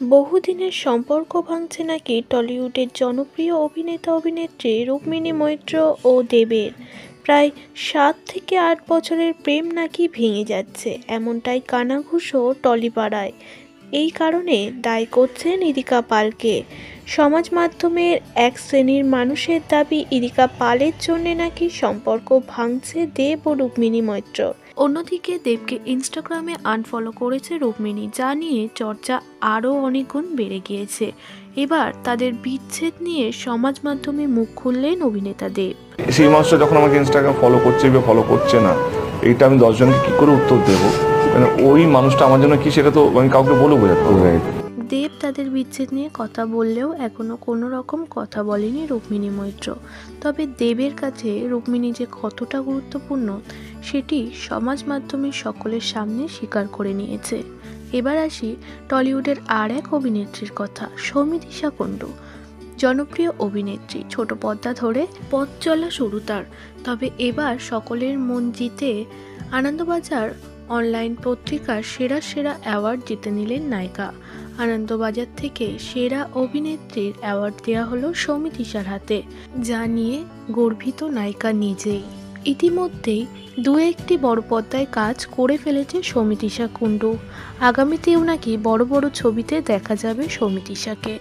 বহুদিনের সম্পর্ক ভাঙছে নাকি টলিউডের জনপ্রিয় অভিনেতা অভিনেত্রী রুক্মিণী মৈত্র ও দেবের। প্রায় 7 থেকে 8 বছরের প্রেম নাকি ভেঙে যাচ্ছে, এমনটাই কানাঘুষো টলিপাড়ায়। এই কারণে দায়ী করছেন ইরিকা পালকে। সমাজ মাধ্যমের এক শ্রেণীর মানুষের দাবি, ইরিকা পালের জন্য নাকি সম্পর্ক ভাঙছে দেব ও রুক্মিণী মৈত্র। অন্যদিকে দেবকে ইনস্টাগ্রামে আনফলো করেছে রুক্মিণী, যা নিয়ে চর্চা আরও অনেক গুণ বেড়ে গিয়েছে। এবার তাদের বিচ্ছেদ নিয়ে সমাজ মাধ্যমে মুখ খুললেন অভিনেতা দেব। সেই মানুষটা যখন আমাকে ইনস্টাগ্রাম ফলো করছে বা ফলো করছে না, এইটা আমি 10 জনকে কী করে উত্তর দেবো? মানে ওই মানুষটা আমার জন্য কি, সেটা তো আমি কাউকে বলে বোঝাতে পারবো। দেব তাদের বিচ্ছেদ নিয়ে কথা বললেও এখনও কোনো রকম কথা বলেনি রুক্মিণী মৈত্র। তবে দেবের কাছে রুক্মিণী যে কতটা গুরুত্বপূর্ণ সেটি সমাজ মাধ্যমে সকলের সামনে স্বীকার করে নিয়েছে। এবার আসি টলিউডের আর এক অভিনেত্রীর কথা, সৌমিত্রিষা কুণ্ডু। জনপ্রিয় অভিনেত্রী, ছোট পর্দা ধরে পথ চলা শুরু তার। তবে এবার সকলের মন জিতে আনন্দবাজার অনলাইন পত্রিকার সেরা সেরা অ্যাওয়ার্ড জিতে নিলেন নায়িকা। আনন্দবাজার থেকে সেরা অভিনেত্রীর অ্যাওয়ার্ড দেওয়া হলো সৌমিত্রিষার হাতে, যা নিয়ে গর্বিত নায়িকা নিজেই। ইতিমধ্যেই একটি বড় পর্দায় কাজ করে ফেলেছে সৌমিত্রিষা কুণ্ডু। আগামীতেও নাকি বড় বড় ছবিতে দেখা যাবে সৌমিত্রিষাকে।